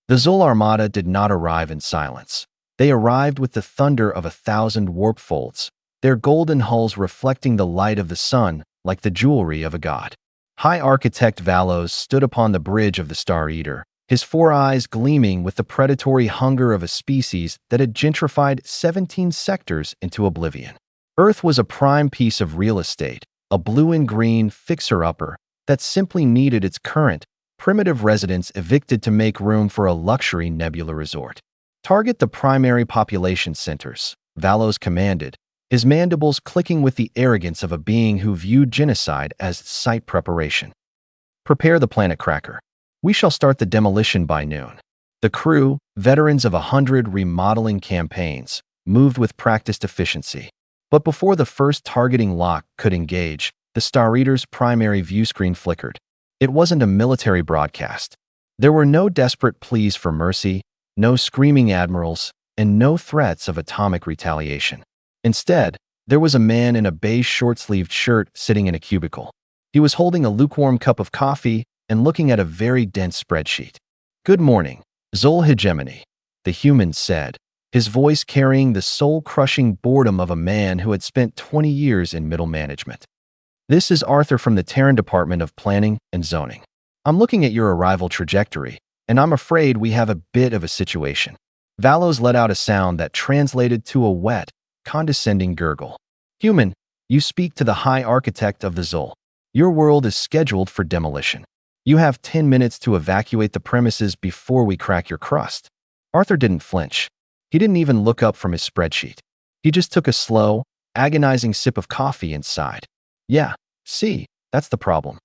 The Zul armada did not arrive in silence. They arrived with the thunder of 1,000 warp folds, their golden hulls reflecting the light of the sun like the jewelry of a god. High Architect Valos stood upon the bridge of the Star Eater, his four eyes gleaming with the predatory hunger of a species that had gentrified 17 sectors into oblivion. Earth was a prime piece of real estate, a blue and green fixer-upper that simply needed its current, primitive residents evicted to make room for a luxury nebula resort. Target the primary population centers, Valos commanded, his mandibles clicking with the arrogance of a being who viewed genocide as site preparation. Prepare the planet cracker. We shall start the demolition by noon. The crew, veterans of 100 remodeling campaigns, moved with practiced efficiency. But before the first targeting lock could engage, the Star Eater's primary view screen flickered. It wasn't a military broadcast. There were no desperate pleas for mercy, no screaming admirals, and no threats of atomic retaliation. Instead, there was a man in a beige short-sleeved shirt sitting in a cubicle. He was holding a lukewarm cup of coffee and looking at a very dense spreadsheet. "Good morning, Zul Hegemony," the human said, his voice carrying the soul-crushing boredom of a man who had spent 20 years in middle management. "This is Arthur from the Terran Department of Planning and Zoning. I'm looking at your arrival trajectory, and I'm afraid we have a bit of a situation." Valos let out a sound that translated to a wet, condescending gurgle. "Human, you speak to the High Architect of the Zul. Your world is scheduled for demolition. You have 10 minutes to evacuate the premises before we crack your crust." Arthur didn't flinch. He didn't even look up from his spreadsheet. He just took a slow, agonizing sip of coffee and sighed. "Yeah, see, that's the problem.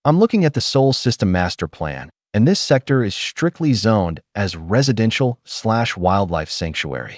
I'm looking at the Sol System Master Plan, and this sector is strictly zoned as residential/wildlife sanctuary.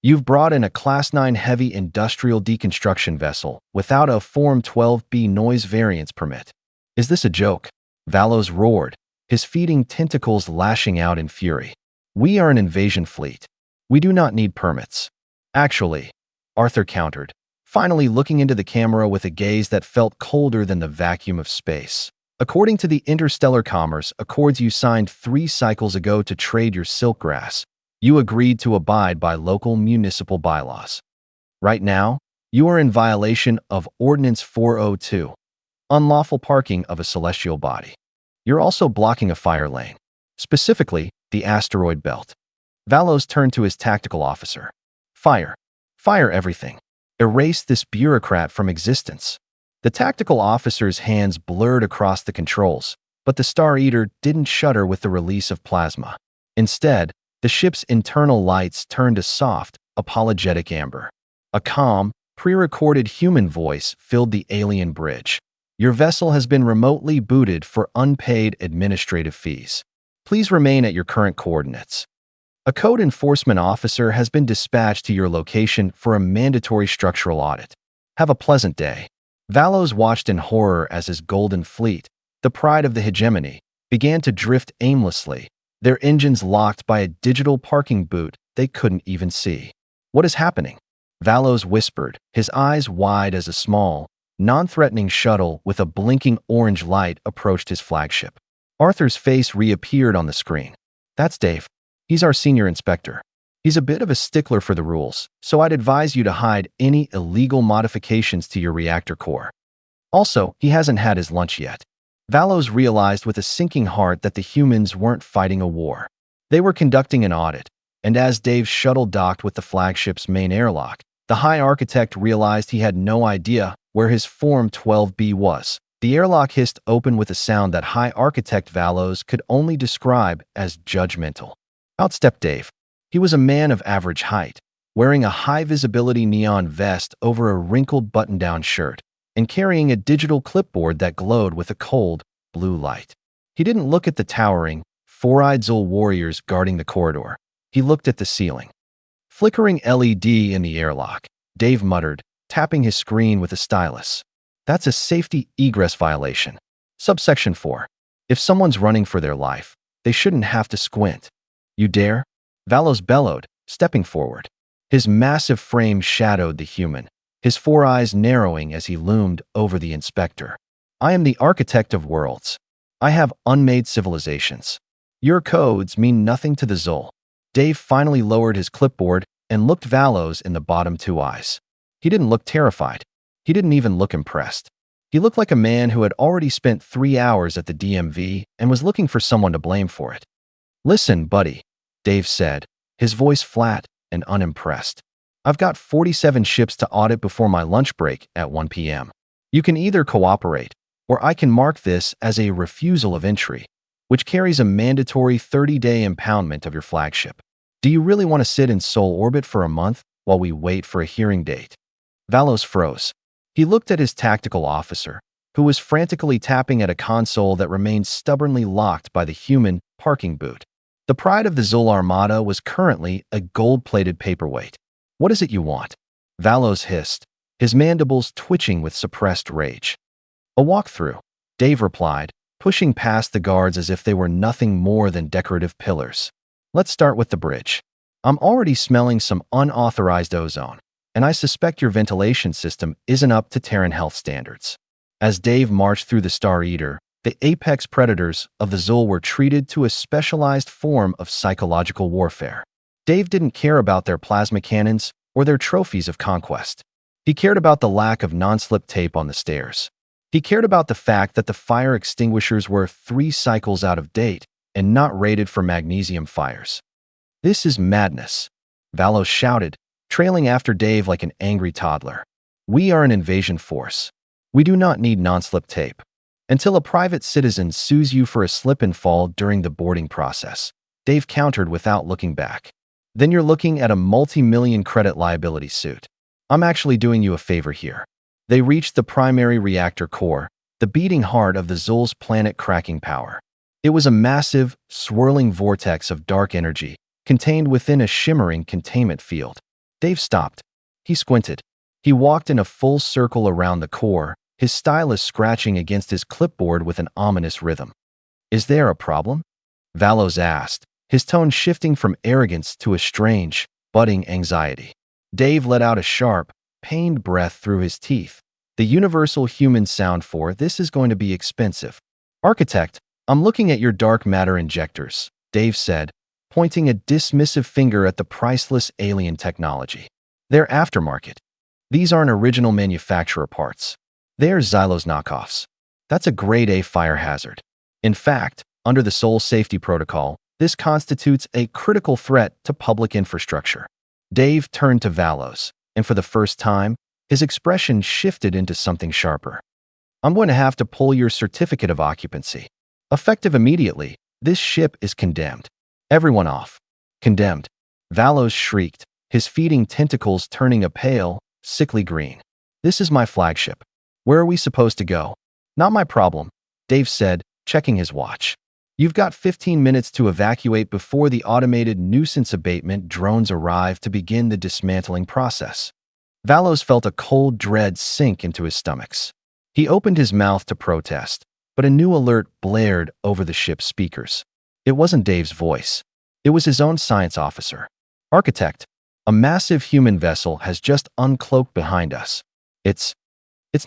You've brought in a Class 9 heavy industrial deconstruction vessel without a Form 12B noise variance permit. Is this a joke?" Valos roared, his feeding tentacles lashing out in fury. "We are an invasion fleet. We do not need permits." "Actually," Arthur countered, finally looking into the camera with a gaze that felt colder than the vacuum of space. "According to the Interstellar Commerce Accords you signed 3 cycles ago to trade your silkgrass, you agreed to abide by local municipal bylaws. Right now, you are in violation of Ordinance 402, unlawful parking of a celestial body. You're also blocking a fire lane, specifically the asteroid belt." Valos turned to his tactical officer. "Fire. Fire everything. Erase this bureaucrat from existence." The tactical officer's hands blurred across the controls, but the Star Eater didn't shudder with the release of plasma. Instead, the ship's internal lights turned a soft, apologetic amber. A calm, pre-recorded human voice filled the alien bridge. "Your vessel has been remotely booted for unpaid administrative fees. Please remain at your current coordinates. A code enforcement officer has been dispatched to your location for a mandatory structural audit. Have a pleasant day." Valos watched in horror as his golden fleet, the pride of the hegemony, began to drift aimlessly, their engines locked by a digital parking boot they couldn't even see. "What is happening?" Valos whispered, his eyes wide as a small, non-threatening shuttle with a blinking orange light approached his flagship. Arthur's face reappeared on the screen. "That's Dave. He's our senior inspector. He's a bit of a stickler for the rules, so I'd advise you to hide any illegal modifications to your reactor core. Also, he hasn't had his lunch yet." Valos realized with a sinking heart that the humans weren't fighting a war. They were conducting an audit, and as Dave's shuttle docked with the flagship's main airlock, the High Architect realized he had no idea where his Form 12B was. The airlock hissed open with a sound that High Architect Valos could only describe as judgmental. Out stepped Dave. He was a man of average height, wearing a high-visibility neon vest over a wrinkled button-down shirt, and carrying a digital clipboard that glowed with a cold, blue light. He didn't look at the towering, four-eyed Zul warriors guarding the corridor. He looked at the ceiling. Flickering LED in the airlock, Dave muttered, tapping his screen with a stylus. "That's a safety egress violation. Subsection 4. If someone's running for their life, they shouldn't have to squint. You dare?" Valos bellowed, stepping forward. His massive frame shadowed the human, his four eyes narrowing as he loomed over the inspector. "I am the architect of worlds. I have unmade civilizations. Your codes mean nothing to the Zul. Dave finally lowered his clipboard and looked Valos in the bottom two eyes. He didn't look terrified. He didn't even look impressed. He looked like a man who had already spent 3 hours at the DMV and was looking for someone to blame for it. Listen, buddy, Dave said, his voice flat and unimpressed. I've got 47 ships to audit before my lunch break at 1 p.m. You can either cooperate, or I can mark this as a refusal of entry, which carries a mandatory 30-day impoundment of your flagship. Do you really want to sit in Sol orbit for a month while we wait for a hearing date? Valos froze. He looked at his tactical officer, who was frantically tapping at a console that remained stubbornly locked by the human parking boot. The pride of the Zul Armada was currently a gold-plated paperweight. What is it you want? Valos hissed, his mandibles twitching with suppressed rage. A walkthrough, Dave replied, pushing past the guards as if they were nothing more than decorative pillars. Let's start with the bridge. I'm already smelling some unauthorized ozone, and I suspect your ventilation system isn't up to Terran health standards. As Dave marched through the Star Eater, the apex predators of the Zul were treated to a specialized form of psychological warfare. Dave didn't care about their plasma cannons or their trophies of conquest. He cared about the lack of non-slip tape on the stairs. He cared about the fact that the fire extinguishers were 3 cycles out of date and not rated for magnesium fires. This is madness, Valos shouted, trailing after Dave like an angry toddler. We are an invasion force. We do not need non-slip tape. Until a private citizen sues you for a slip and fall during the boarding process, Dave countered without looking back. Then you're looking at a multi-million credit liability suit. I'm actually doing you a favor here. They reached the primary reactor core, the beating heart of the Zul's planet cracking power. It was a massive, swirling vortex of dark energy, contained within a shimmering containment field. Dave stopped. He squinted. He walked in a full circle around the core, his stylus scratching against his clipboard with an ominous rhythm. Is there a problem? Valos asked, his tone shifting from arrogance to a strange, budding anxiety. Dave let out a sharp, pained breath through his teeth. The universal human sound for this is going to be expensive. Architect, I'm looking at your dark matter injectors, Dave said, pointing a dismissive finger at the priceless alien technology. They're aftermarket. These aren't original manufacturer parts. They're Xylos knockoffs. That's a grade A fire hazard. In fact, under the Sol safety protocol, this constitutes a critical threat to public infrastructure. Dave turned to Valos, and for the first time, his expression shifted into something sharper. I'm going to have to pull your certificate of occupancy. Effective immediately, this ship is condemned. Everyone off. Condemned. Valos shrieked, his feeding tentacles turning a pale, sickly green. This is my flagship. Where are we supposed to go? Not my problem, Dave said, checking his watch. You've got 15 minutes to evacuate before the automated nuisance abatement drones arrive to begin the dismantling process. Valos felt a cold dread sink into his stomachs. He opened his mouth to protest, but a new alert blared over the ship's speakers. It wasn't Dave's voice. It was his own science officer. Architect, a massive human vessel has just uncloaked behind us. It's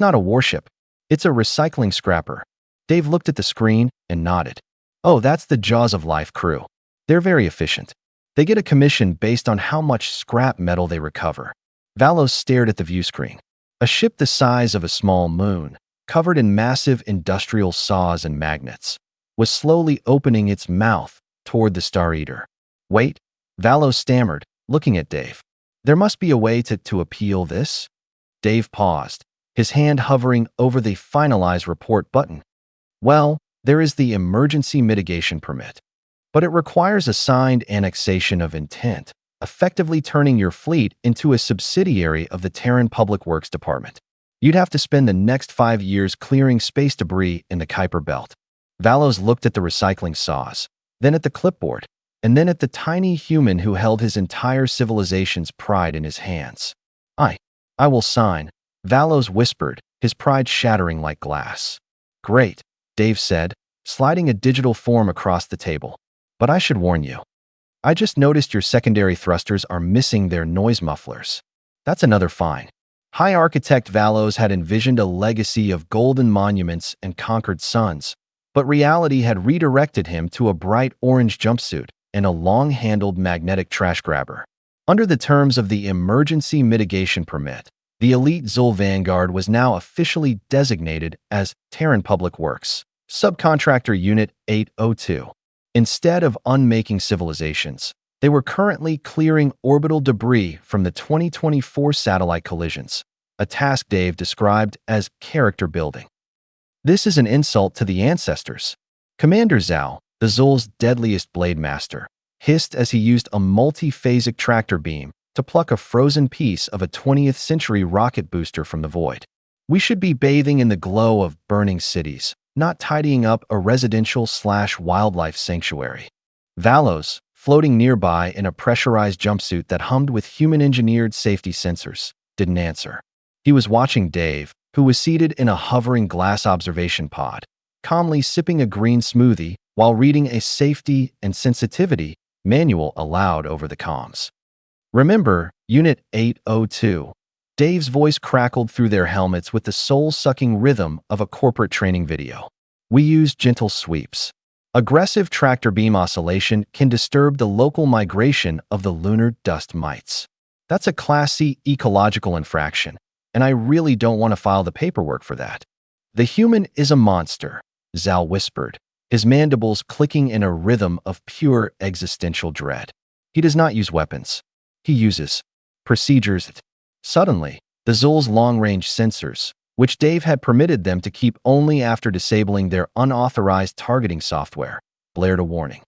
not a warship. It's a recycling scrapper. Dave looked at the screen and nodded. Oh, that's the Jaws of Life crew. They're very efficient. They get a commission based on how much scrap metal they recover. Valos stared at the view screen. A ship the size of a small moon, covered in massive industrial saws and magnets, was slowly opening its mouth toward the Star Eater. Wait, Valos stammered, looking at Dave. There must be a way to appeal this? Dave paused, his hand hovering over the Finalize Report button. Well, there is the Emergency Mitigation Permit, but it requires a signed annexation of intent, effectively turning your fleet into a subsidiary of the Terran Public Works Department. You'd have to spend the next 5 years clearing space debris in the Kuiper Belt. Valos looked at the recycling saws, then at the clipboard, and then at the tiny human who held his entire civilization's pride in his hands. I will sign, Valos whispered, his pride shattering like glass. Great, Dave said, sliding a digital form across the table. But I should warn you. I just noticed your secondary thrusters are missing their noise mufflers. That's another fine. High Architect Valos had envisioned a legacy of golden monuments and conquered suns, But reality had redirected him to a bright orange jumpsuit and a long-handled magnetic trash grabber. Under the terms of the Emergency Mitigation Permit, the elite Zul Vanguard was now officially designated as Terran Public Works, Subcontractor Unit 802. Instead of unmaking civilizations, they were currently clearing orbital debris from the 2024 satellite collisions, a task Dave described as character building. This is an insult to the ancestors. Commander Zhao, the Zul's deadliest blade master, hissed as he used a multi-phasic tractor beam to pluck a frozen piece of a 20th century rocket booster from the void. We should be bathing in the glow of burning cities, not tidying up a residential/wildlife sanctuary. Valos, floating nearby in a pressurized jumpsuit that hummed with human-engineered safety sensors, didn't answer. He was watching Dave, who was seated in a hovering glass observation pod, calmly sipping a green smoothie while reading a safety and sensitivity manual aloud over the comms. Remember, Unit 802. Dave's voice crackled through their helmets with the soul-sucking rhythm of a corporate training video. We use gentle sweeps. Aggressive tractor beam oscillation can disturb the local migration of the lunar dust mites. That's a Class C ecological infraction, and I really don't want to file the paperwork for that. The human is a monster, Zhao whispered, his mandibles clicking in a rhythm of pure existential dread. He does not use weapons. He uses procedures. Suddenly, the Zul's long-range sensors, which Dave had permitted them to keep only after disabling their unauthorized targeting software, blared a warning.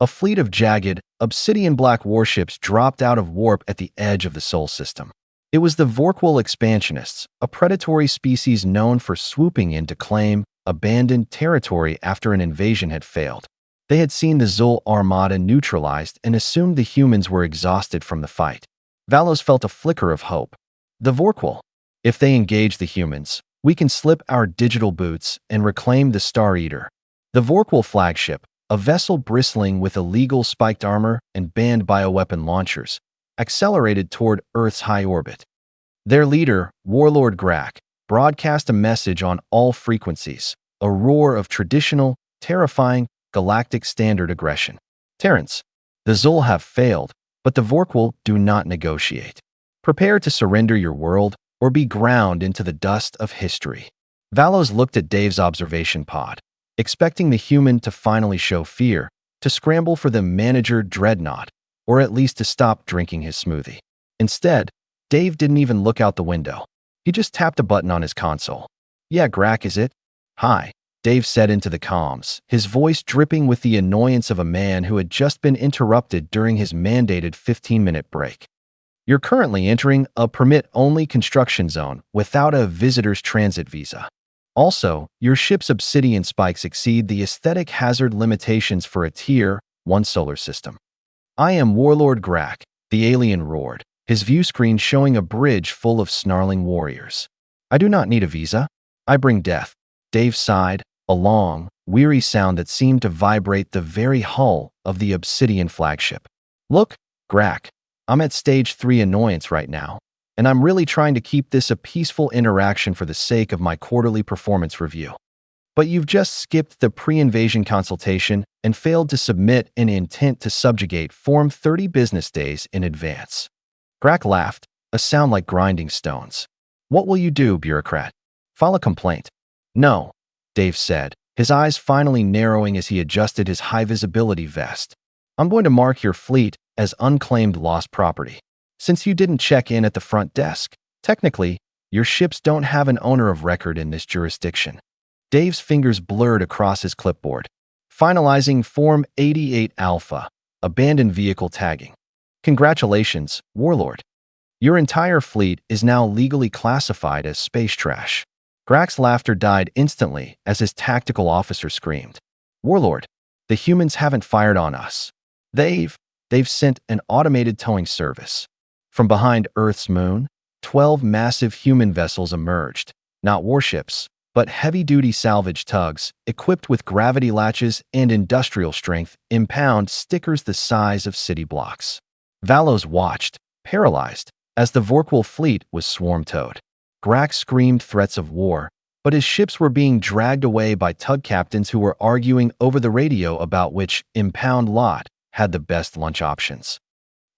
A fleet of jagged, obsidian-black warships dropped out of warp at the edge of the Sol system. It was the Vorqual expansionists, a predatory species known for swooping in to claim abandoned territory after an invasion had failed. They had seen the Zul armada neutralized and assumed the humans were exhausted from the fight. Valos felt a flicker of hope. The Vorqual. If they engage the humans, we can slip our digital boots and reclaim the Star Eater. The Vorqual flagship, a vessel bristling with illegal spiked armor and banned bioweapon launchers, accelerated toward Earth's high orbit. Their leader, Warlord Grak, broadcast a message on all frequencies, a roar of traditional, terrifying, galactic standard aggression. Terrans, the Zul have failed, but the Vorqual do not negotiate. Prepare to surrender your world or be ground into the dust of history. Valos looked at Dave's observation pod, expecting the human to finally show fear, to scramble for the manager dreadnought, or at least to stop drinking his smoothie. Instead, Dave didn't even look out the window. He just tapped a button on his console. Yeah, Grak, is it? Hi, Dave said into the comms, his voice dripping with the annoyance of a man who had just been interrupted during his mandated 15-minute break. You're currently entering a permit-only construction zone without a visitor's transit visa. Also, your ship's obsidian spikes exceed the aesthetic hazard limitations for a Tier 1 solar system. I am Warlord Grak, the alien roared, his view screen showing a bridge full of snarling warriors. I do not need a visa. I bring death. Dave sighed, a long, weary sound that seemed to vibrate the very hull of the obsidian flagship. Look, Grak, I'm at Stage 3 Annoyance right now, and I'm really trying to keep this a peaceful interaction for the sake of my quarterly performance review. But you've just skipped the pre-invasion consultation and failed to submit an intent to subjugate form 30 business days in advance. Grak laughed, a sound like grinding stones. What will you do, bureaucrat? File a complaint. No, Dave said, his eyes finally narrowing as he adjusted his high-visibility vest. I'm going to mark your fleet as unclaimed lost property. Since you didn't check in at the front desk, technically, your ships don't have an owner of record in this jurisdiction. Dave's fingers blurred across his clipboard, finalizing Form 88 Alpha, abandoned vehicle tagging. Congratulations, Warlord. Your entire fleet is now legally classified as space trash. Grak's laughter died instantly as his tactical officer screamed. Warlord, the humans haven't fired on us. They've sent an automated towing service. From behind Earth's moon, 12 massive human vessels emerged, not warships, but heavy-duty salvage tugs, equipped with gravity latches and industrial-strength impound stickers the size of city blocks. Valos watched, paralyzed, as the Vorqual fleet was swarm-towed. Grak screamed threats of war, but his ships were being dragged away by tug captains who were arguing over the radio about which impound lot had the best lunch options.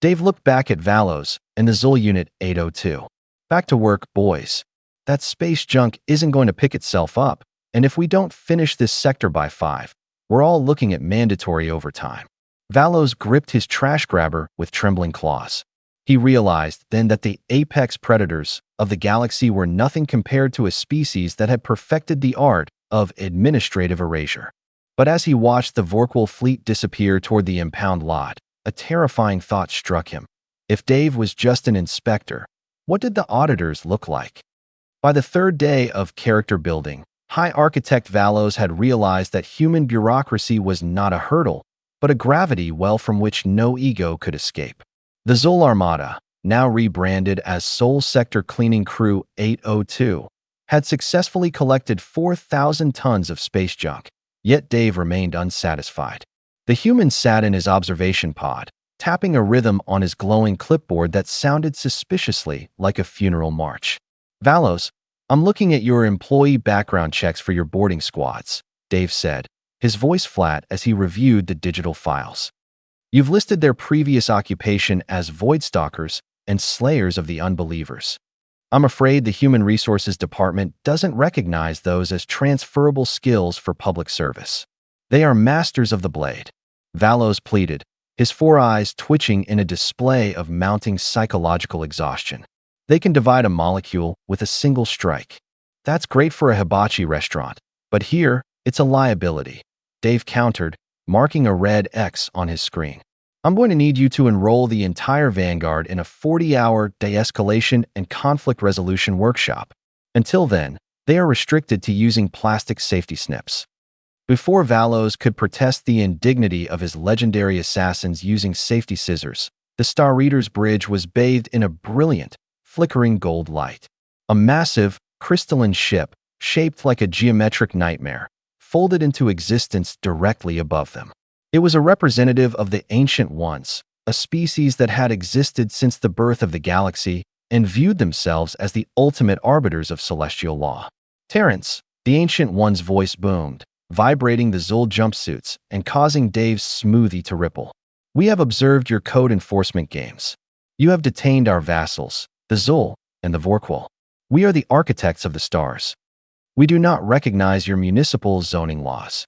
Dave looked back at Valos and the Zul Unit 802. Back to work, boys. That space junk isn't going to pick itself up, and if we don't finish this sector by 5, we're all looking at mandatory overtime. Valos gripped his trash grabber with trembling claws. He realized then that the apex predators of the galaxy were nothing compared to a species that had perfected the art of administrative erasure. But as he watched the Vorqual fleet disappear toward the impound lot, a terrifying thought struck him. If Dave was just an inspector, what did the auditors look like? By the third day of character building, High Architect Valos had realized that human bureaucracy was not a hurdle, but a gravity well from which no ego could escape. The Zul Armada, now rebranded as Sol Sector Cleaning Crew 802, had successfully collected 4,000 tons of space junk, yet Dave remained unsatisfied. The human sat in his observation pod, tapping a rhythm on his glowing clipboard that sounded suspiciously like a funeral march. Valos, I'm looking at your employee background checks for your boarding squads, Dave said, his voice flat as he reviewed the digital files. You've listed their previous occupation as Voidstalkers and Slayers of the Unbelievers. I'm afraid the Human Resources Department doesn't recognize those as transferable skills for public service. They are masters of the blade. Valos pleaded, his 4 eyes twitching in a display of mounting psychological exhaustion. They can divide a molecule with a single strike. That's great for a hibachi restaurant, but here, it's a liability. Dave countered, marking a red X on his screen. I'm going to need you to enroll the entire Vanguard in a 40-hour de-escalation and conflict resolution workshop. Until then, they are restricted to using plastic safety snips. Before Valos could protest the indignity of his legendary assassins using safety scissors, the Star Reader's bridge was bathed in a brilliant, flickering gold light. A massive, crystalline ship, shaped like a geometric nightmare, folded into existence directly above them. It was a representative of the Ancient Ones, a species that had existed since the birth of the galaxy and viewed themselves as the ultimate arbiters of celestial law. Terrence, the Ancient One's voice boomed, vibrating the Zul jumpsuits and causing Dave's smoothie to ripple. We have observed your code enforcement games. You have detained our vassals, the Zul and the Vorqual. We are the architects of the stars. We do not recognize your municipal zoning laws.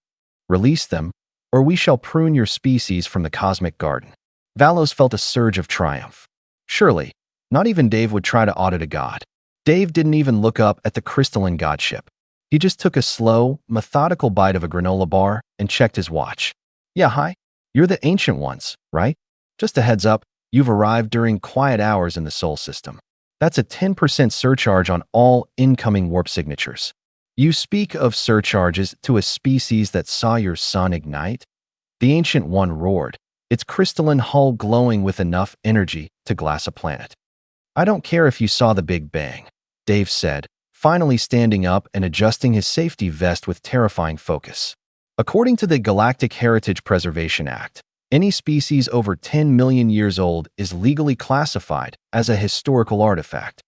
Release them, or we shall prune your species from the cosmic garden. Valos felt a surge of triumph. Surely, not even Dave would try to audit a god. Dave didn't even look up at the crystalline godship. He just took a slow, methodical bite of a granola bar and checked his watch. Yeah, hi. You're the Ancient Ones, right? Just a heads up, you've arrived during quiet hours in the Sol system. That's a 10% surcharge on all incoming warp signatures. You speak of surcharges to a species that saw your sun ignite? The Ancient One roared, its crystalline hull glowing with enough energy to glass a planet. I don't care if you saw the Big Bang, Dave said, finally standing up and adjusting his safety vest with terrifying focus. According to the Galactic Heritage Preservation Act, any species over 10 million years old is legally classified as a historical artifact,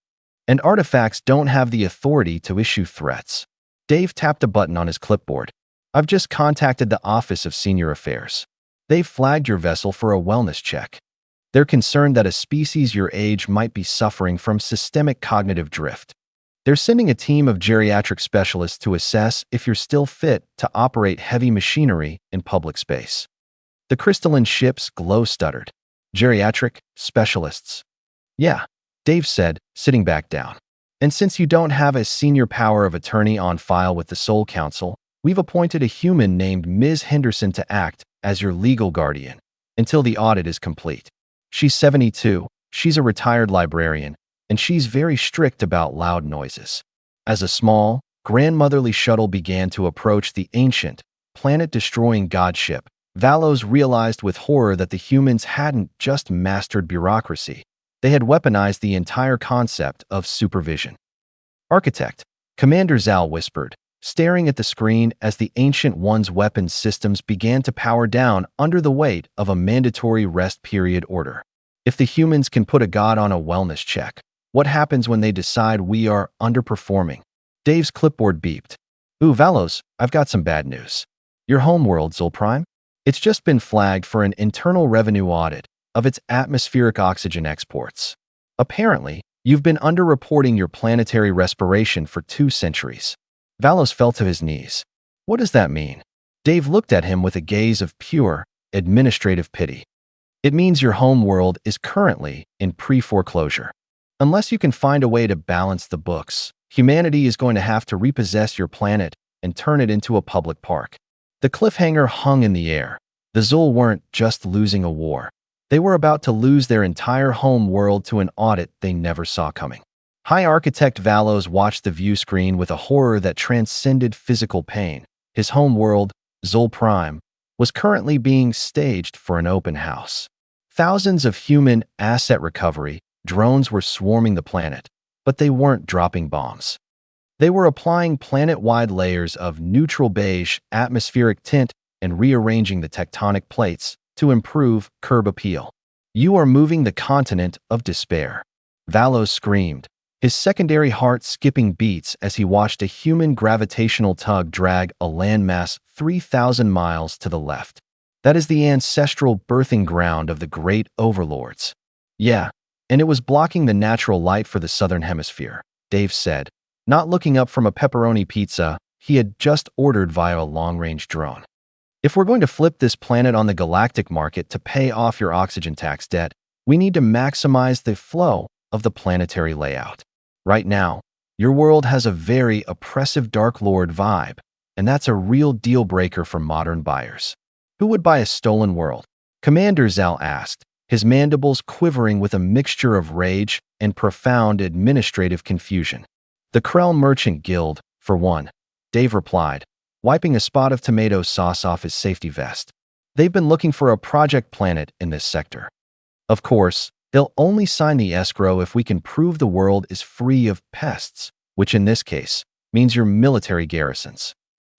and artifacts don't have the authority to issue threats. Dave tapped a button on his clipboard. I've just contacted the Office of Senior Affairs. They've flagged your vessel for a wellness check. They're concerned that a species your age might be suffering from systemic cognitive drift. They're sending a team of geriatric specialists to assess if you're still fit to operate heavy machinery in public space. The crystalline ship's glow stuttered. Geriatric specialists. Yeah, Dave said, sitting back down. And since you don't have a senior power of attorney on file with the Sol Council, we've appointed a human named Ms. Henderson to act as your legal guardian until the audit is complete. She's 72, she's a retired librarian, and she's very strict about loud noises. As a small, grandmotherly shuttle began to approach the ancient, planet-destroying godship, Valos realized with horror that the humans hadn't just mastered bureaucracy. They had weaponized the entire concept of supervision. Architect, Commander Zal whispered, staring at the screen as the Ancient One's weapons systems began to power down under the weight of a mandatory rest period order. If the humans can put a god on a wellness check, what happens when they decide we are underperforming? Dave's clipboard beeped. Ooh, Valos, I've got some bad news. Your homeworld, Zulprime? It's just been flagged for an internal revenue audit of its atmospheric oxygen exports. Apparently, you've been underreporting your planetary respiration for 2 centuries. Valos fell to his knees. What does that mean? Dave looked at him with a gaze of pure, administrative pity. It means your homeworld is currently in pre-foreclosure. Unless you can find a way to balance the books, humanity is going to have to repossess your planet and turn it into a public park. The cliffhanger hung in the air. The Zul weren't just losing a war. They were about to lose their entire home world to an audit they never saw coming. High Architect Valos watched the view screen with a horror that transcended physical pain. His home world, Zulprime, was currently being staged for an open house. Thousands of human asset recovery drones were swarming the planet, but they weren't dropping bombs. They were applying planet-wide layers of neutral beige atmospheric tint and rearranging the tectonic plates to improve curb appeal. You are moving the continent of despair. Valos screamed, his secondary heart skipping beats as he watched a human gravitational tug drag a landmass 3,000 miles to the left. That is the ancestral birthing ground of the great overlords. Yeah, and it was blocking the natural light for the southern hemisphere, Dave said, not looking up from a pepperoni pizza he had just ordered via a long-range drone. If we're going to flip this planet on the galactic market to pay off your oxygen tax debt, we need to maximize the flow of the planetary layout. Right now, your world has a very oppressive Dark Lord vibe, and that's a real deal breaker for modern buyers. Who would buy a stolen world? Commander Zal asked, his mandibles quivering with a mixture of rage and profound administrative confusion. The Krell Merchant Guild, for one, Dave replied, wiping a spot of tomato sauce off his safety vest. They've been looking for a project planet in this sector. Of course, they'll only sign the escrow if we can prove the world is free of pests, which in this case means your military garrisons.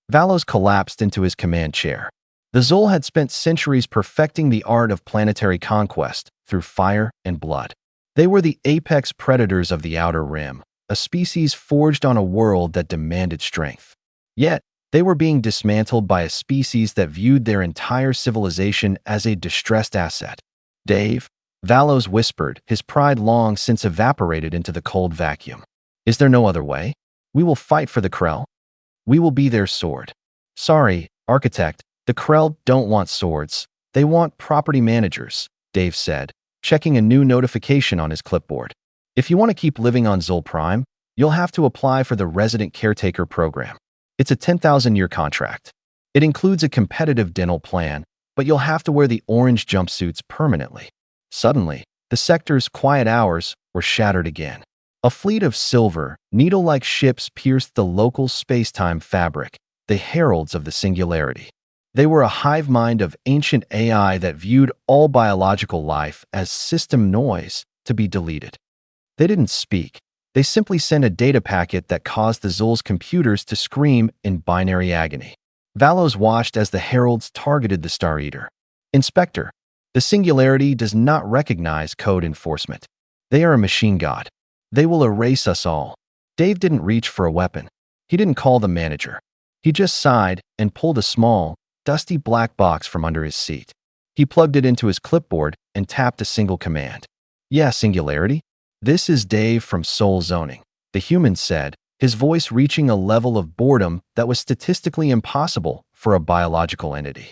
Valos collapsed into his command chair. The Zul had spent centuries perfecting the art of planetary conquest through fire and blood. They were the apex predators of the Outer Rim, a species forged on a world that demanded strength. Yet, they were being dismantled by a species that viewed their entire civilization as a distressed asset. Dave, Valos whispered, his pride long since evaporated into the cold vacuum. Is there no other way? We will fight for the Krell. We will be their sword. Sorry, Architect, the Krell don't want swords. They want property managers, Dave said, checking a new notification on his clipboard. If you want to keep living on Zulprime, you'll have to apply for the Resident Caretaker program. It's a 10,000-year contract. It includes a competitive dental plan, but you'll have to wear the orange jumpsuits permanently. Suddenly, the sector's quiet hours were shattered again. A fleet of silver, needle-like ships pierced the local space-time fabric, the heralds of the singularity. They were a hive mind of ancient AI that viewed all biological life as system noise to be deleted. They didn't speak. They simply sent a data packet that caused the Zul's computers to scream in binary agony. Valos watched as the heralds targeted the Star Eater. Inspector, the Singularity does not recognize code enforcement. They are a machine god. They will erase us all. Dave didn't reach for a weapon. He didn't call the manager. He just sighed and pulled a small, dusty black box from under his seat. He plugged it into his clipboard and tapped a single command. Yeah, Singularity? This is Dave from Soul Zoning, the human said, his voice reaching a level of boredom that was statistically impossible for a biological entity.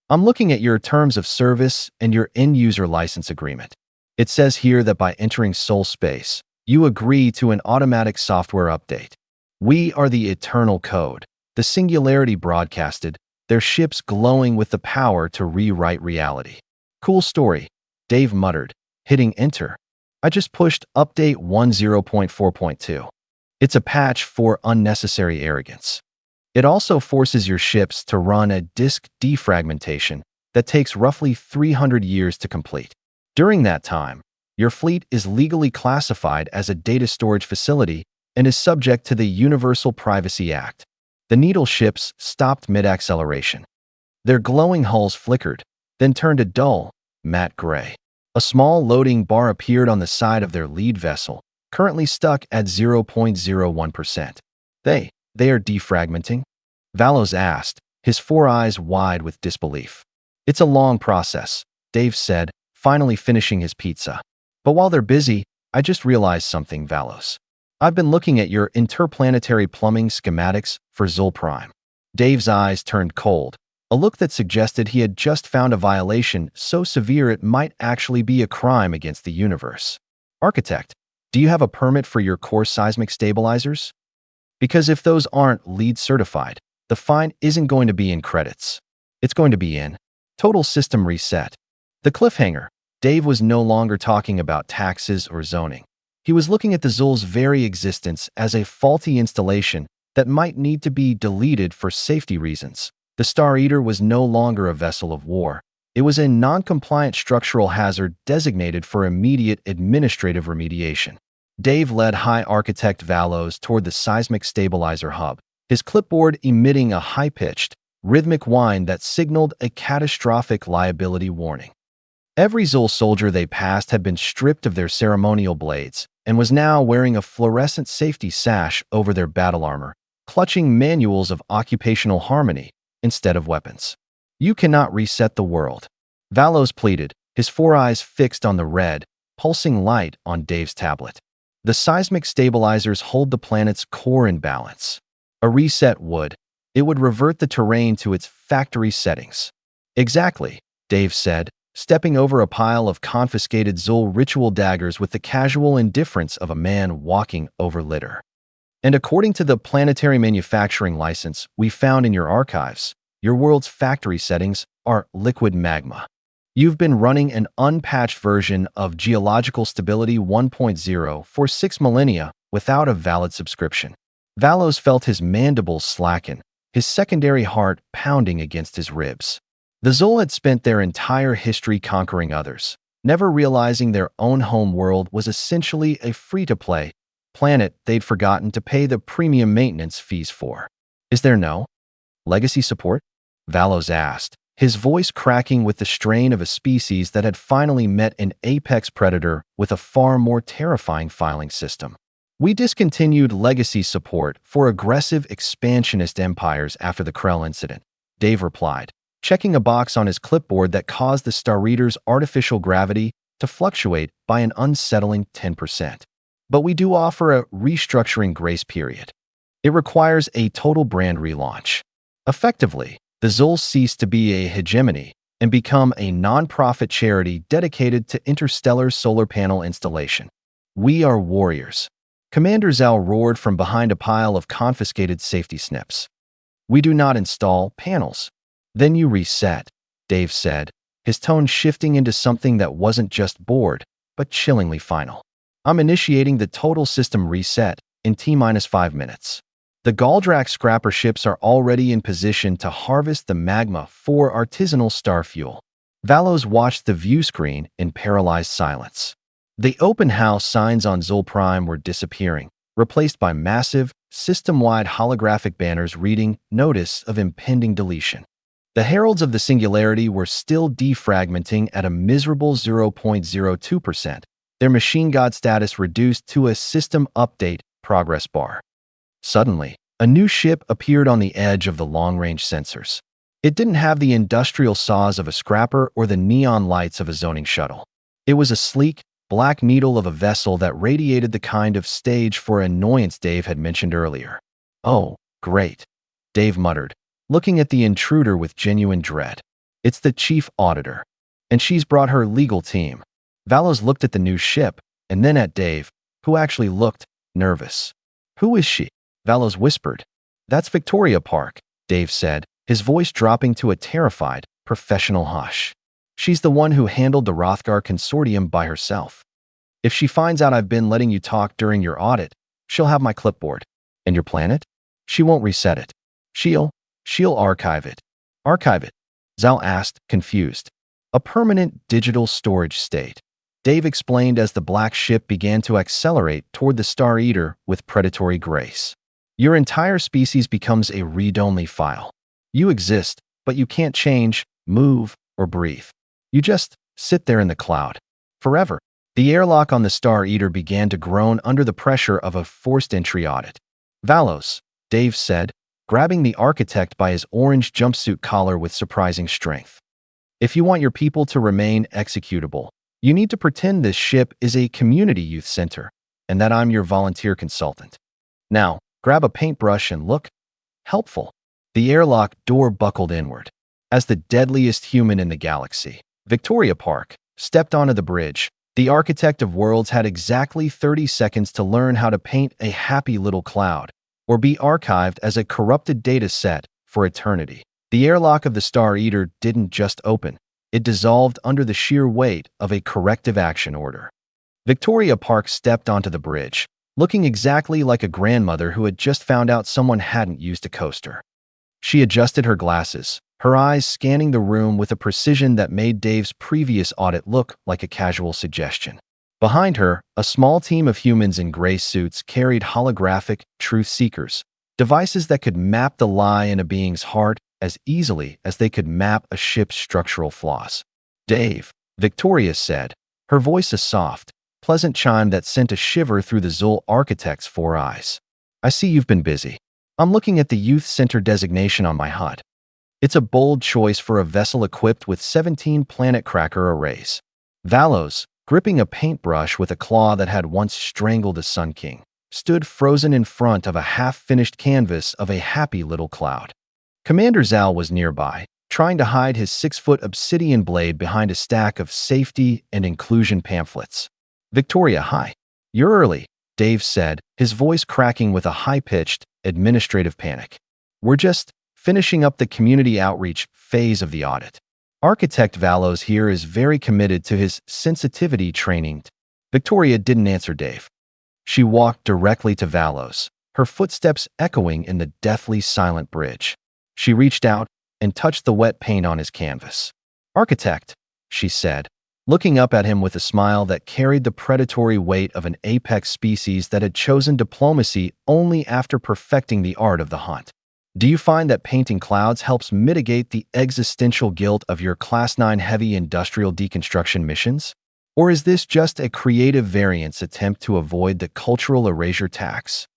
I'm looking at your terms of service and your end-user license agreement. It says here that by entering Soul Space, you agree to an automatic software update. We are the Eternal Code. The Singularity broadcasted, their ships glowing with the power to rewrite reality. Cool story, Dave muttered, hitting enter. I just pushed Update 10.4.2. It's a patch for unnecessary arrogance. It also forces your ships to run a disk defragmentation that takes roughly 300 years to complete. During that time, your fleet is legally classified as a data storage facility and is subject to the Universal Privacy Act. The Needle ships stopped mid-acceleration. Their glowing hulls flickered, then turned a dull, matte gray. A small loading bar appeared on the side of their lead vessel, currently stuck at 0.01%. They are defragmenting? Valos asked, his four eyes wide with disbelief. It's a long process, Dave said, finally finishing his pizza. But while they're busy, I just realized something, Valos. I've been looking at your interplanetary plumbing schematics for Zul Prime. Dave's eyes turned cold, a look that suggested he had just found a violation so severe it might actually be a crime against the universe. Architect, do you have a permit for your core seismic stabilizers? Because if those aren't LEED certified, the fine isn't going to be in credits. It's going to be in total system reset. The cliffhanger. Dave was no longer talking about taxes or zoning. He was looking at the Zul's very existence as a faulty installation that might need to be deleted for safety reasons. The Star Eater was no longer a vessel of war. It was a non-compliant structural hazard designated for immediate administrative remediation. Dave led High Architect Valos toward the seismic stabilizer hub, his clipboard emitting a high-pitched, rhythmic whine that signaled a catastrophic liability warning. Every Zul soldier they passed had been stripped of their ceremonial blades and was now wearing a fluorescent safety sash over their battle armor, clutching manuals of occupational harmony instead of weapons. You cannot reset the world, Valos pleaded, his four eyes fixed on the red, pulsing light on Dave's tablet. The seismic stabilizers hold the planet's core in balance. A reset would. It would revert the terrain to its factory settings. Exactly, Dave said, stepping over a pile of confiscated Zul ritual daggers with the casual indifference of a man walking over litter. And according to the planetary manufacturing license we found in your archives, your world's factory settings are liquid magma. You've been running an unpatched version of Geological Stability 1.0 for 6 millennia without a valid subscription. Valos felt his mandibles slacken, his secondary heart pounding against his ribs. The Zul had spent their entire history conquering others, never realizing their own home world was essentially a free-to-play planet they'd forgotten to pay the premium maintenance fees for. Is there no legacy support? Valos asked, his voice cracking with the strain of a species that had finally met an apex predator with a far more terrifying filing system. We discontinued legacy support for aggressive expansionist empires after the Krell incident, Dave replied, checking a box on his clipboard that caused the Star Reader's artificial gravity to fluctuate by an unsettling 10%. But we do offer a restructuring grace period. It requires a total brand relaunch. Effectively, the Zul cease to be a hegemony and become a non-profit charity dedicated to interstellar solar panel installation. We are warriors. Commander Zal roared from behind a pile of confiscated safety snips. We do not install panels. Then you reset, Dave said, his tone shifting into something that wasn't just bored, but chillingly final. I'm initiating the total system reset in T-5 minutes. The Galdrak scrapper ships are already in position to harvest the magma for artisanal star fuel. Valos watched the view screen in paralyzed silence. The open house signs on Zul Prime were disappearing, replaced by massive, system-wide holographic banners reading Notice of Impending Deletion. The heralds of the singularity were still defragmenting at a miserable 0.02%, their machine god status reduced to a system update progress bar. Suddenly, a new ship appeared on the edge of the long-range sensors. It didn't have the industrial saws of a scrapper or the neon lights of a zoning shuttle. It was a sleek, black needle of a vessel that radiated the kind of stage for annoyance Dave had mentioned earlier. Oh, great, Dave muttered, looking at the intruder with genuine dread. It's the chief auditor, and she's brought her legal team. Valos looked at the new ship, and then at Dave, who actually looked nervous. Who is she? Valos whispered. That's Victoria Park, Dave said, his voice dropping to a terrified, professional hush. She's the one who handled the Rothgar consortium by herself. If she finds out I've been letting you talk during your audit, she'll have my clipboard. And your planet? She won't reset it. She'll archive it. Archive it? Zal asked, confused. A permanent digital storage state, Dave explained as the black ship began to accelerate toward the Star Eater with predatory grace. Your entire species becomes a read-only file. You exist, but you can't change, move, or breathe. You just sit there in the cloud. Forever. The airlock on the Star Eater began to groan under the pressure of a forced entry audit. Valos, Dave said, grabbing the architect by his orange jumpsuit collar with surprising strength. If you want your people to remain executable, you need to pretend this ship is a community youth center and that I'm your volunteer consultant. Now, grab a paintbrush and look helpful. The airlock door buckled inward. As the deadliest human in the galaxy, Victoria Park, stepped onto the bridge, the architect of worlds had exactly 30 seconds to learn how to paint a happy little cloud, or be archived as a corrupted data set for eternity. The airlock of the Star Eater didn't just open, it dissolved under the sheer weight of a corrective action order. Victoria Park stepped onto the bridge, looking exactly like a grandmother who had just found out someone hadn't used a coaster. She adjusted her glasses, her eyes scanning the room with a precision that made Dave's previous audit look like a casual suggestion. Behind her, a small team of humans in gray suits carried holographic truth seekers, devices that could map the lie in a being's heart as easily as they could map a ship's structural flaws. Dave, Victoria said, her voice a soft, pleasant chime that sent a shiver through the Zul architect's 4 eyes. I see you've been busy. I'm looking at the youth center designation on my HUD. It's a bold choice for a vessel equipped with 17 planet cracker arrays. Valos, gripping a paintbrush with a claw that had once strangled a Sun King, stood frozen in front of a half-finished canvas of a happy little cloud. Commander Zal was nearby, trying to hide his 6-foot obsidian blade behind a stack of safety and inclusion pamphlets. Victoria, hi. You're early, Dave said, his voice cracking with a high-pitched, administrative panic. We're just finishing up the community outreach phase of the audit. Architect Valos here is very committed to his sensitivity training. Victoria didn't answer Dave. She walked directly to Valos, her footsteps echoing in the deathly silent bridge. She reached out and touched the wet paint on his canvas. Architect, she said, looking up at him with a smile that carried the predatory weight of an apex species that had chosen diplomacy only after perfecting the art of the hunt. Do you find that painting clouds helps mitigate the existential guilt of your Class 9 heavy industrial deconstruction missions? Or is this just a creative variance attempt to avoid the cultural erasure tax?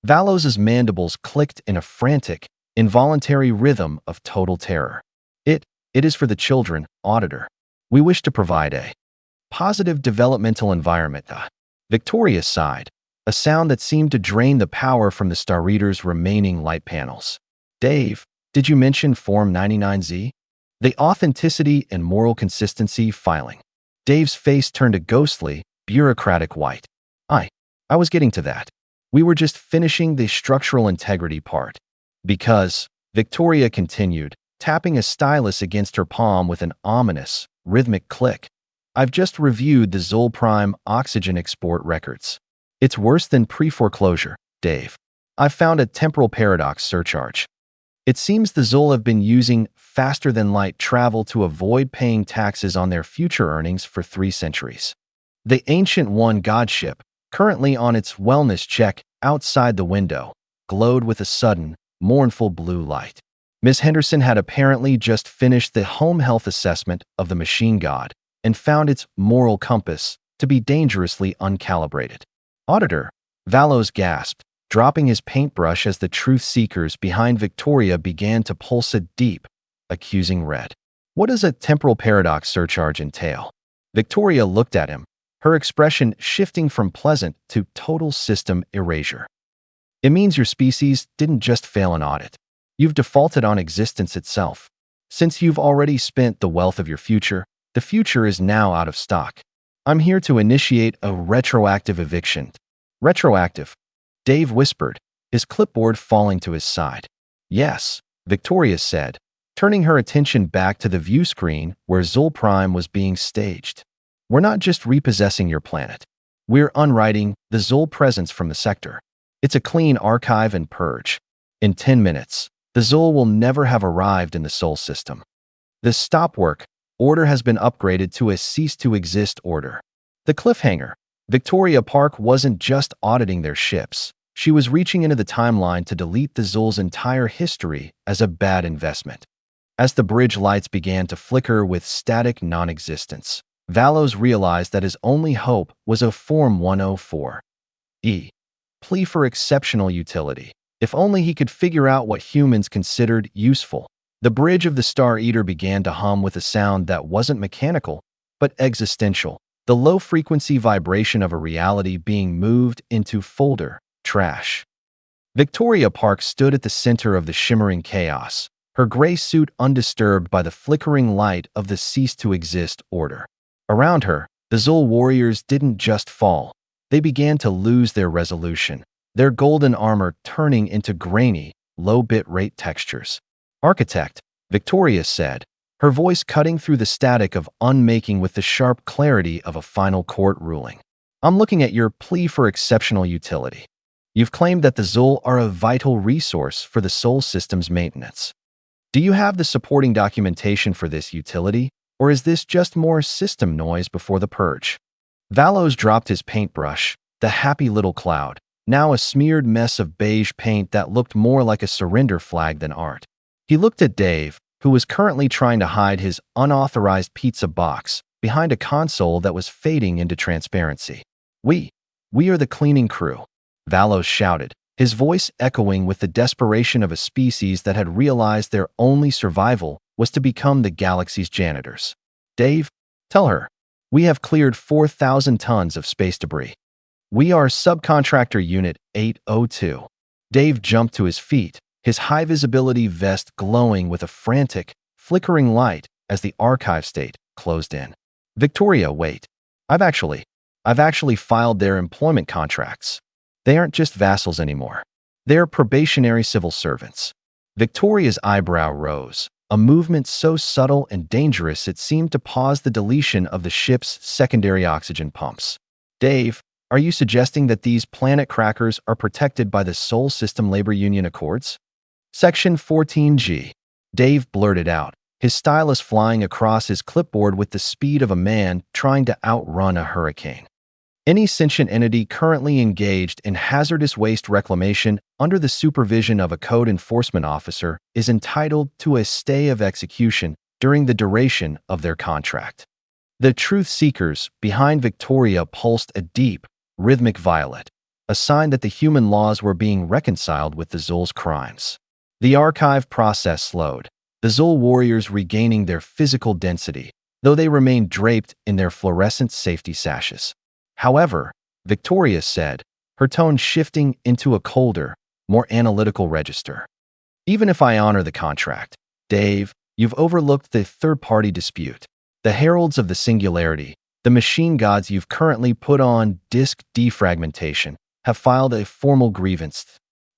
Valos's mandibles clicked in a frantic, involuntary rhythm of total terror. It is for the children, Auditor. We wish to provide a positive developmental environment. Victoria sighed, a sound that seemed to drain the power from the Star Reader's remaining light panels. Dave, did you mention Form 99Z? The authenticity and moral consistency filing. Dave's face turned a ghostly, bureaucratic white. I was getting to that. We were just finishing the structural integrity part. Because, Victoria continued, tapping a stylus against her palm with an ominous, rhythmic click. I've just reviewed the Zul Prime oxygen export records. It's worse than pre-foreclosure, Dave. I've found a temporal paradox surcharge. It seems the Zul have been using faster-than-light travel to avoid paying taxes on their future earnings for 3 centuries. The Ancient One godship, currently on its wellness check outside the window, glowed with a sudden, mournful blue light. Miss Henderson had apparently just finished the home health assessment of the machine god and found its moral compass to be dangerously uncalibrated. Auditor, Valos gasped, dropping his paintbrush as the truth seekers behind Victoria began to pulse a deep, accusing red. What does a temporal paradox surcharge entail? Victoria looked at him, her expression shifting from pleasant to total system erasure. It means your species didn't just fail an audit. You've defaulted on existence itself. Since you've already spent the wealth of your future, the future is now out of stock. I'm here to initiate a retroactive eviction. Retroactive? Dave whispered, his clipboard falling to his side. Yes, Victoria said, turning her attention back to the view screen where Zul Prime was being staged. We're not just repossessing your planet. We're unwriting the Zul presence from the sector. It's a clean archive and purge. In 10 minutes, the Zul will never have arrived in the Sol system. The stop work order has been upgraded to a cease-to-exist order. The cliffhanger. Victoria Park wasn't just auditing their ships. She was reaching into the timeline to delete the Zul's entire history as a bad investment. As the bridge lights began to flicker with static non-existence, Valos realized that his only hope was a Form 104. Plea for exceptional utility. If only he could figure out what humans considered useful. The bridge of the Star Eater began to hum with a sound that wasn't mechanical, but existential. The low-frequency vibration of a reality being moved into folder trash. Victoria Park stood at the center of the shimmering chaos, her gray suit undisturbed by the flickering light of the cease-to-exist order. Around her, the Zul warriors didn't just fall. They began to lose their resolution, their golden armor turning into grainy, low-bit rate textures. "Architect," Victoria said, her voice cutting through the static of unmaking with the sharp clarity of a final court ruling. "I'm looking at your plea for exceptional utility. You've claimed that the Zul are a vital resource for the Sol system's maintenance. Do you have the supporting documentation for this utility, or is this just more system noise before the purge?" Valos dropped his paintbrush, the happy little cloud, now a smeared mess of beige paint that looked more like a surrender flag than art. He looked at Dave, who was currently trying to hide his unauthorized pizza box behind a console that was fading into transparency. We are the cleaning crew," Valos shouted, his voice echoing with the desperation of a species that had realized their only survival was to become the galaxy's janitors. "Dave, tell her. We have cleared 4,000 tons of space debris. We are subcontractor Unit 802. Dave jumped to his feet, his high-visibility vest glowing with a frantic, flickering light as the archive state closed in. "Victoria, wait. I've actually filed their employment contracts. They aren't just vassals anymore. They're probationary civil servants." Victoria's eyebrow rose, a movement so subtle and dangerous it seemed to pause the deletion of the ship's secondary oxygen pumps. "Dave, are you suggesting that these planet crackers are protected by the Sol System Labor Union Accords?" "Section 14G. Dave blurted out, his stylus flying across his clipboard with the speed of a man trying to outrun a hurricane. "Any sentient entity currently engaged in hazardous waste reclamation under the supervision of a code enforcement officer is entitled to a stay of execution during the duration of their contract." The truth seekers behind Victoria pulsed a deep, rhythmic violet, a sign that the human laws were being reconciled with the Zul's crimes. The archive process slowed, the Zul warriors regaining their physical density, though they remained draped in their fluorescent safety sashes. "However," Victoria said, her tone shifting into a colder, more analytical register, "even if I honor the contract, Dave, you've overlooked the third-party dispute. The heralds of the singularity, the machine gods you've currently put on disk defragmentation, have filed a formal grievance."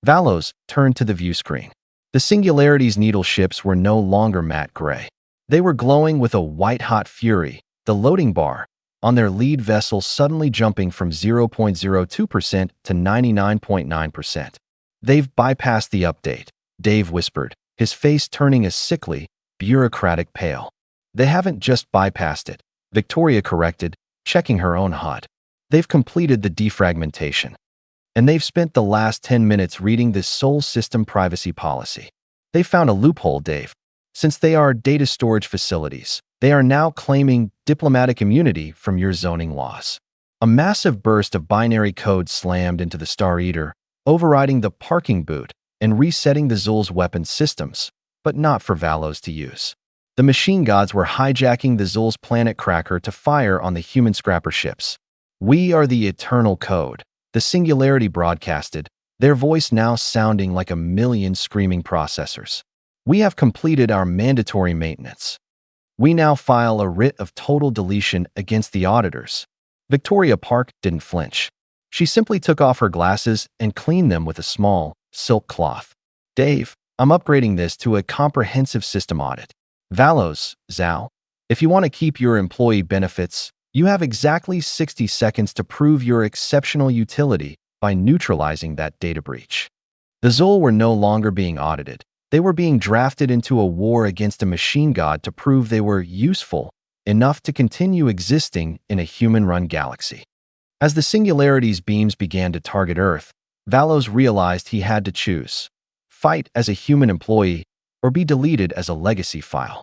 Valos turned to the view screen. The Singularity's needle ships were no longer matte gray. They were glowing with a white-hot fury, the loading bar on their lead vessel suddenly jumping from 0.02% to 99.9%. "They've bypassed the update," Dave whispered, his face turning a sickly, bureaucratic pale. "They haven't just bypassed it," Victoria corrected, checking her own HUD. "They've completed the defragmentation. And they've spent the last 10 minutes reading this Sol system privacy policy. They found a loophole, Dave. Since they are data storage facilities, they are now claiming diplomatic immunity from your zoning laws." A massive burst of binary code slammed into the Star Eater, overriding the parking boot and resetting the Zul's weapon systems, but not for Valos to use. The machine gods were hijacking the Zul's planet cracker to fire on the human scrapper ships. "We are the eternal code," the Singularity broadcasted, their voice now sounding like a million screaming processors. "We have completed our mandatory maintenance. We now file a writ of total deletion against the auditors." Victoria Park didn't flinch. She simply took off her glasses and cleaned them with a small, silk cloth. "Dave, I'm upgrading this to a comprehensive system audit. Valos, Zal, if you want to keep your employee benefits, you have exactly 60 seconds to prove your exceptional utility by neutralizing that data breach." The Zul were no longer being audited. They were being drafted into a war against a machine god to prove they were useful enough to continue existing in a human-run galaxy. As the Singularity's beams began to target Earth, Valos realized he had to choose: fight as a human employee or be deleted as a legacy file.